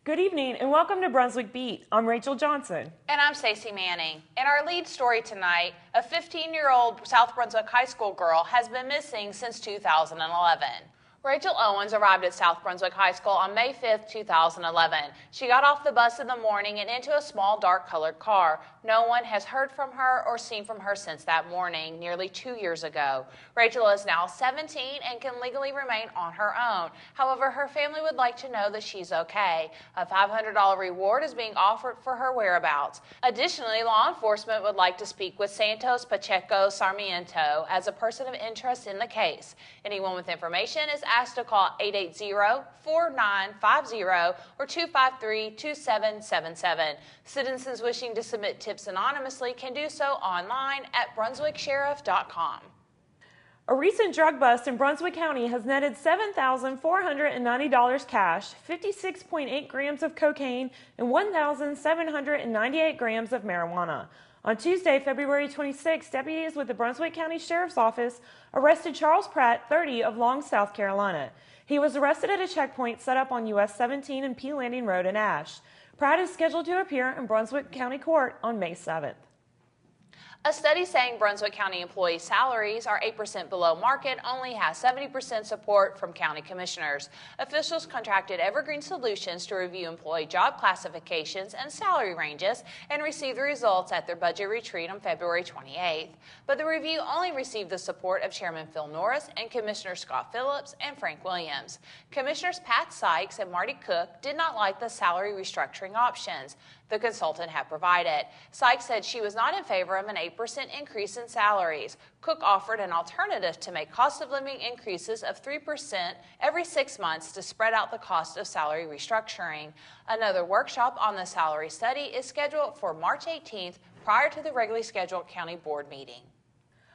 Good evening and welcome to Brunswick Beat. I'm Rachel Johnson. And I'm Stacey Manning. In our lead story tonight, a 15-year-old South Brunswick high school girl has been missing since 2011. Rachel Owens arrived at South Brunswick High School on May 5, 2011. She got off the bus in the morning and into a small dark-colored car. No one has heard from her or seen from her since that morning, nearly 2 years ago. Rachel is now 17 and can legally remain on her own. However, her family would like to know that she's okay. A $500 reward is being offered for her whereabouts. Additionally, law enforcement would like to speak with Santos Pacheco Sarmiento as a person of interest in the case. Anyone with information is asked to call 880-4950 or 253-2777. Citizens wishing to submit tips anonymously can do so online at brunswicksheriff.com. A recent drug bust in Brunswick County has netted $7,490 cash, 56.8 grams of cocaine, and 1,798 grams of marijuana. On Tuesday, February 26, deputies with the Brunswick County Sheriff's Office arrested Charles Pratt, 30, of Long, South Carolina. He was arrested at a checkpoint set up on US 17 and P Landing Road in Ash. Pratt is scheduled to appear in Brunswick County Court on May 7th. A study saying Brunswick County employees' salaries are 8% below market only has 70% support from county commissioners. Officials contracted Evergreen Solutions to review employee job classifications and salary ranges and received the results at their budget retreat on February 28th. But the review only received the support of Chairman Phil Norris and Commissioners Scott Phillips and Frank Williams. Commissioners Pat Sykes and Marty Cook did not like the salary restructuring options the consultant had provided. Sykes said she was not in favor of an 8% increase in salaries. Cook offered an alternative to make cost of living increases of 3% every 6 months to spread out the cost of salary restructuring. Another workshop on the salary study is scheduled for March 18th prior to the regularly scheduled county board meeting.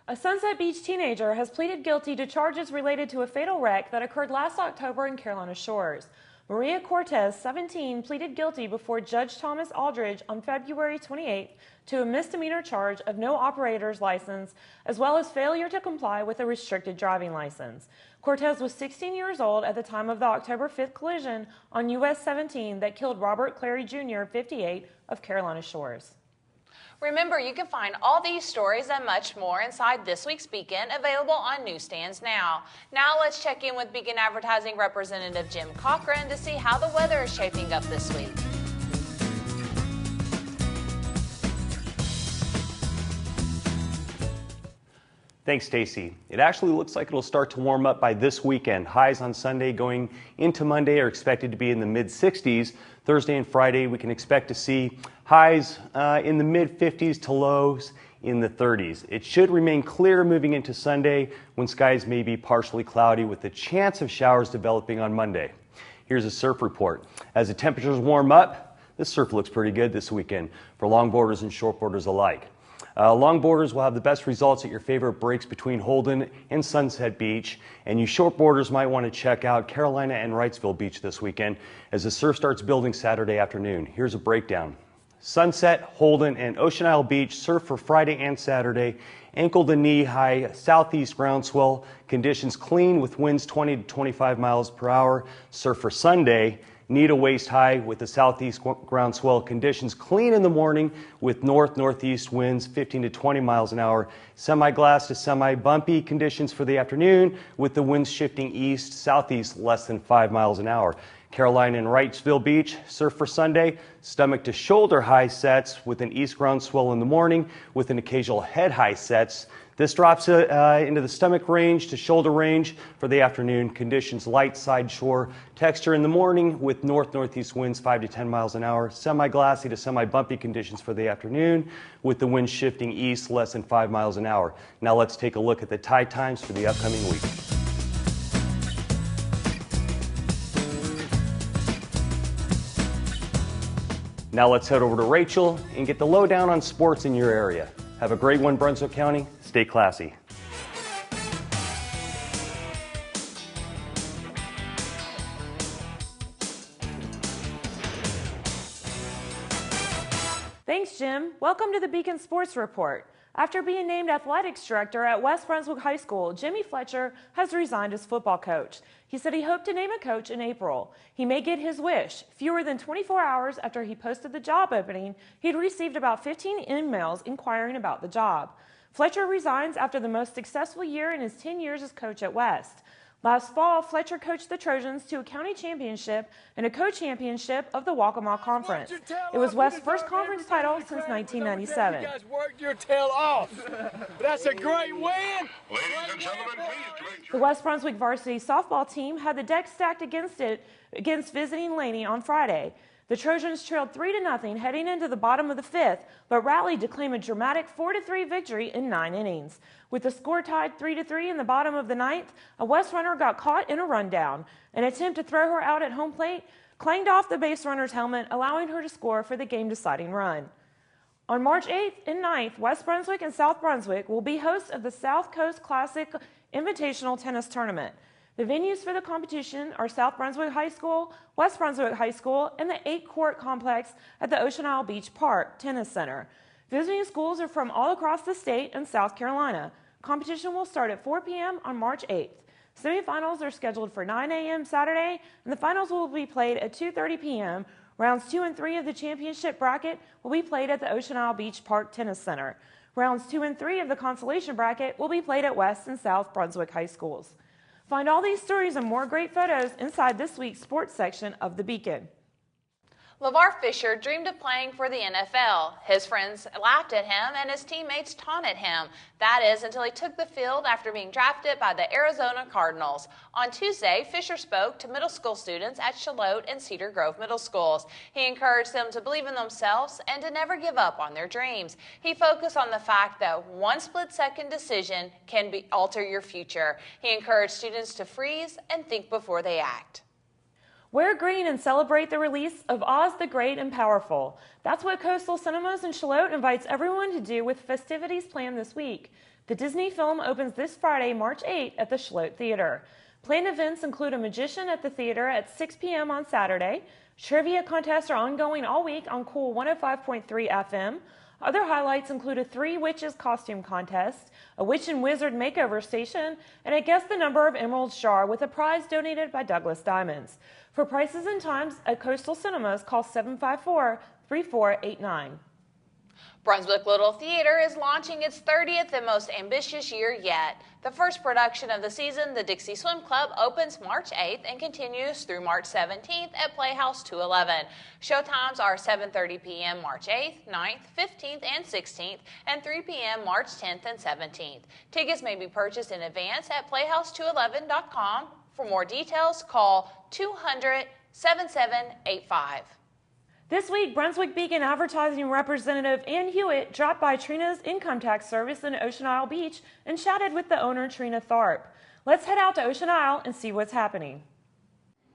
A Sunset Beach teenager has pleaded guilty to charges related to a fatal wreck that occurred last October in Carolina Shores. Maria Cortez, 17, pleaded guilty before Judge Thomas Aldridge on February 28th to a misdemeanor charge of no operator's license, as well as failure to comply with a restricted driving license. Cortez was 16 years old at the time of the October 5th collision on US 17 that killed Robert Clary Jr., 58, of Carolina Shores. Remember, you can find all these stories and much more inside this week's Beacon, available on newsstands now. Now let's check in with Beacon Advertising Representative Jim Cochran to see how the weather is shaping up this week. Thanks, Stacey. It actually looks like it'll start to warm up by this weekend. Highs on Sunday going into Monday are expected to be in the mid-60s. Thursday and Friday, we can expect to see highs in the mid-50s to lows in the 30s. It should remain clear moving into Sunday when skies may be partially cloudy with the chance of showers developing on Monday. Here's a surf report. As the temperatures warm up, this surf looks pretty good this weekend for longboarders and shortboarders alike. Longboarders will have the best results at your favorite breaks between Holden and Sunset Beach, and you shortboarders might want to check out Carolina and Wrightsville Beach this weekend as the surf starts building Saturday afternoon. Here's a breakdown. Sunset, Holden, and Ocean Isle Beach surf for Friday and Saturday. Ankle to knee high southeast groundswell. Conditions clean with winds 20 to 25 miles per hour. Surf for Sunday. Knee to waist high with the southeast groundswell. Conditions clean in the morning with northeast winds 15 to 20 miles an hour. Semi-glass to semi-bumpy conditions for the afternoon with the winds shifting southeast less than 5 miles an hour. Carolina and Wrightsville Beach, surf for Sunday, stomach to shoulder high sets with an east groundswell in the morning with an occasional head high sets. This drops into the stomach range to shoulder range for the afternoon. Conditions light side shore. Texture in the morning with northeast winds 5 to 10 miles an hour. Semi-glassy to semi-bumpy conditions for the afternoon with the wind shifting east less than 5 miles an hour. Now let's take a look at the tide times for the upcoming week. Now let's head over to Rachel and get the lowdown on sports in your area. Have a great one, Brunswick County. Stay classy. Thanks, Jim. Welcome to the Beacon Sports Report. After being named athletics director at West Brunswick High School, Jimmy Fletcher has resigned as football coach. He said he hoped to name a coach in April. He may get his wish. Fewer than 24 hours after he posted the job opening, he'd received about 15 emails inquiring about the job. Fletcher resigns after the most successful year in his 10 years as coach at West. Last fall, Fletcher coached the Trojans to a county championship and a co-championship of the Waccamaw Conference. It was West's first conference title since 1997. You guys worked your tail off. That's a great win. Ladies and gentlemen, please. The West Brunswick varsity softball team had the deck stacked against visiting Laney on Friday. The Trojans trailed 3-0 heading into the bottom of the fifth, but rallied to claim a dramatic 4-3 victory in 9 innings. With the score tied 3-3 in the bottom of the ninth, a West runner got caught in a rundown. An attempt to throw her out at home plate clanged off the base runner's helmet, allowing her to score for the game-deciding run. On March 8th and 9th, West Brunswick and South Brunswick will be hosts of the South Coast Classic Invitational Tennis Tournament. The venues for the competition are South Brunswick High School, West Brunswick High School, and the 8-court complex at the Ocean Isle Beach Park Tennis Center. Visiting schools are from all across the state and South Carolina. Competition will start at 4 p.m. on March 8th. Semifinals are scheduled for 9 a.m. Saturday, and the finals will be played at 2:30 p.m. Rounds 2 and 3 of the championship bracket will be played at the Ocean Isle Beach Park Tennis Center. Rounds 2 and 3 of the consolation bracket will be played at West and South Brunswick High Schools. Find all these stories and more great photos inside this week's sports section of The Beacon. LeVar Fisher dreamed of playing for the NFL. His friends laughed at him and his teammates taunted him. That is, until he took the field after being drafted by the Arizona Cardinals. On Tuesday, Fisher spoke to middle school students at Charlotte and Cedar Grove Middle Schools. He encouraged them to believe in themselves and to never give up on their dreams. He focused on the fact that one split-second decision can alter your future. He encouraged students to freeze and think before they act. Wear green and celebrate the release of Oz the Great and Powerful. That's what Coastal Cinemas in Charlotte invites everyone to do with festivities planned this week. The Disney film opens this Friday, March 8 at the Charlotte Theater. Planned events include a magician at the theater at 6 p.m. on Saturday. Trivia contests are ongoing all week on Cool 105.3 FM. Other highlights include a 3 Witches costume contest, a Witch and Wizard makeover station, and a Guess the Number of Emeralds jar with a prize donated by Douglas Diamonds. For prices and times at Coastal Cinemas, call 754-3489. Brunswick Little Theater is launching its 30th and most ambitious year yet. The first production of the season, the Dixie Swim Club, opens March 8th and continues through March 17th at Playhouse 211. Showtimes are 7:30 p.m. March 8th, 9th, 15th, and 16th, and 3 p.m. March 10th and 17th. Tickets may be purchased in advance at playhouse211.com. For more details, call 200-7785. This week, Brunswick Beacon advertising representative Ann Hewitt dropped by Trina's income tax service in Ocean Isle Beach and chatted with the owner, Trina Tharp. Let's head out to Ocean Isle and see what's happening.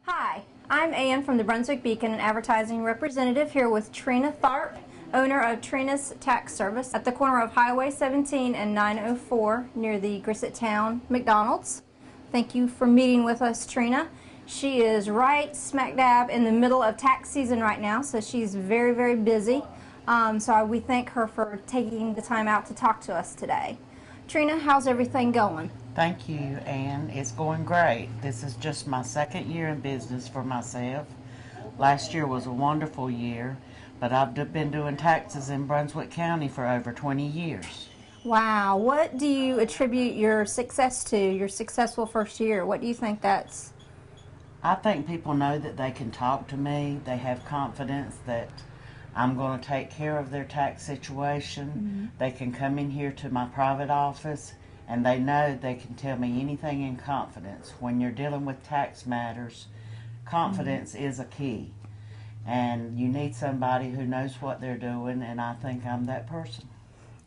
Hi, I'm Ann from the Brunswick Beacon, an advertising representative here with Trina Tharp, owner of Trina's Tax Service at the corner of Highway 17 and 904 near the Grisset Town McDonald's. Thank you for meeting with us, Trina. She is right smack dab in the middle of tax season right now, so she's very, very busy. So we thank her for taking the time out to talk to us today. Trina, how's everything going? Thank you, Ann. It's going great. This is just my second year in business for myself. Last year was a wonderful year, but I've been doing taxes in Brunswick County for over 20 years. Wow, what do you attribute your success to, your successful first year? What do you think that's? I think people know that they can talk to me. They have confidence that I'm going to take care of their tax situation. Mm-hmm. They can come in here to my private office and they know they can tell me anything in confidence. When you're dealing with tax matters, confidence is a key. And you need somebody who knows what they're doing, and I think I'm that person.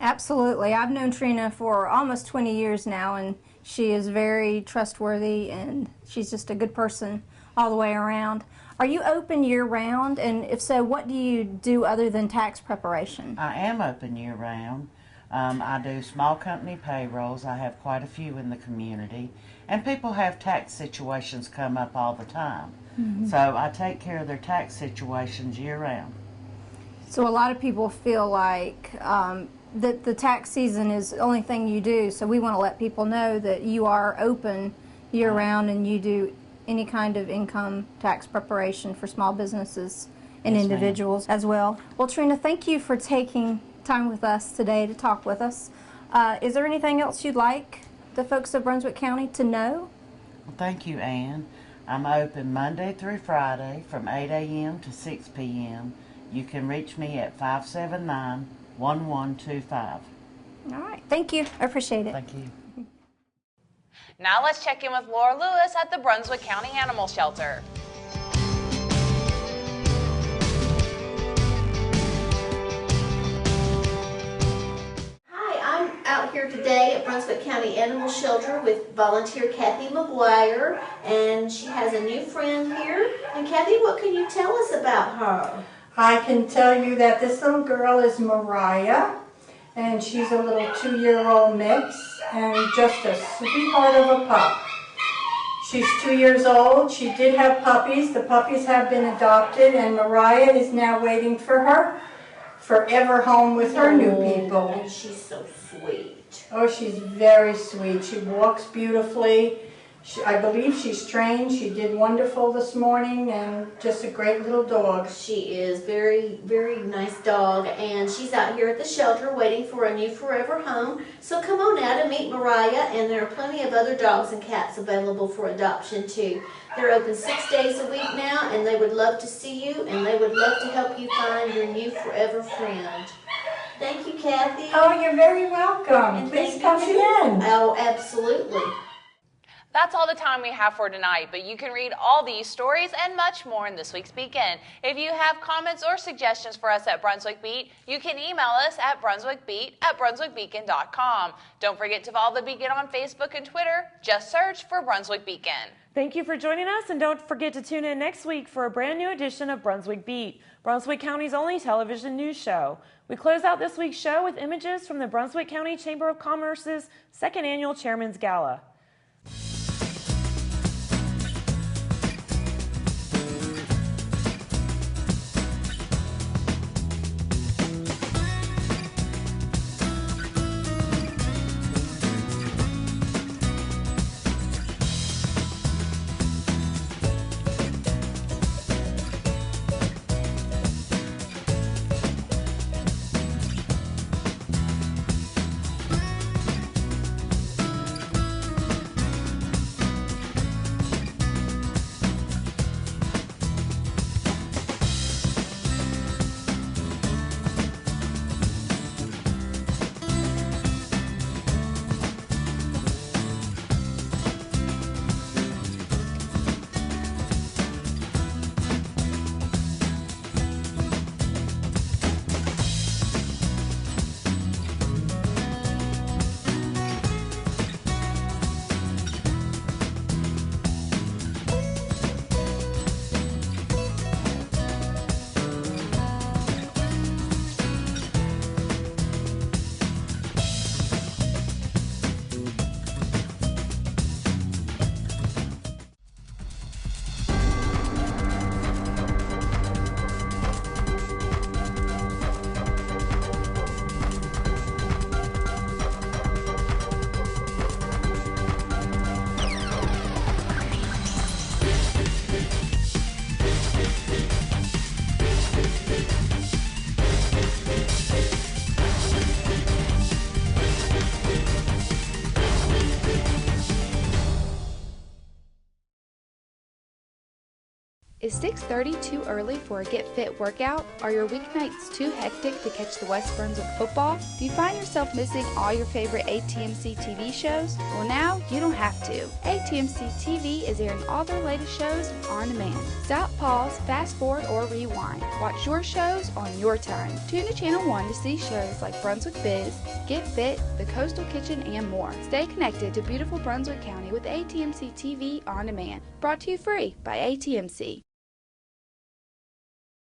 Absolutely. I've known Trina for almost 20 years now, and she is very trustworthy, and she's just a good person all the way around. Are you open year-round? And if so, what do you do other than tax preparation? I am open year-round. I do small company payrolls. I have quite a few in the community. And people have tax situations come up all the time. Mm-hmm. So I take care of their tax situations year-round. So a lot of people feel like the tax season is the only thing you do, so we want to let people know that you are open year-round and you do any kind of income tax preparation for small businesses and Yes, individuals as well. Well, Trina, thank you for taking time with us today to talk with us. Is there anything else you'd like the folks of Brunswick County to know? Well, thank you, Ann. I'm open Monday through Friday from 8 a.m. to 6 p.m. You can reach me at 579-1125. All right. Thank you. I appreciate it. Thank you. Now let's check in with Laura Lewis at the Brunswick County Animal Shelter. Hi, I'm out here today at Brunswick County Animal Shelter with volunteer Kathy McGuire, and she has a new friend here. And Kathy, what can you tell us about her? I can tell you that this little girl is Mariah, and she's a little 2-year-old mix and just a sweetheart of a pup. She's 2 years old. She did have puppies. The puppies have been adopted, and Mariah is now waiting for her forever home with her new people. And she's so sweet. Oh, she's very sweet. She walks beautifully. I believe she's trained. She did wonderful this morning, and just a great little dog. She is very, very nice dog, and she's out here at the shelter waiting for a new forever home. So come on out and meet Mariah, and there are plenty of other dogs and cats available for adoption too. They're open 6 days a week now, and they would love to see you, and they would love to help you find your new forever friend. Thank you, Kathy. Oh, you're very welcome. And Please thank come you. again. Oh, absolutely. That's all the time we have for tonight, but you can read all these stories and much more in this week's Beacon. If you have comments or suggestions for us at Brunswick Beat, you can email us at brunswickbeat@brunswickbeacon.com. Don't forget to follow the Beacon on Facebook and Twitter. Just search for Brunswick Beacon. Thank you for joining us, and don't forget to tune in next week for a brand new edition of Brunswick Beat, Brunswick County's only television news show. We close out this week's show with images from the Brunswick County Chamber of Commerce's second annual Chairman's Gala. Is 6:30 too early for a Get Fit workout? Are your weeknights too hectic to catch the West Brunswick football? Do you find yourself missing all your favorite ATMC TV shows? Well, now you don't have to. ATMC TV is airing all their latest shows on demand. Stop, pause, fast forward, or rewind. Watch your shows on your time. Tune to Channel 1 to see shows like Brunswick Biz, Get Fit, The Coastal Kitchen, and more. Stay connected to beautiful Brunswick County with ATMC TV on demand. Brought to you free by ATMC.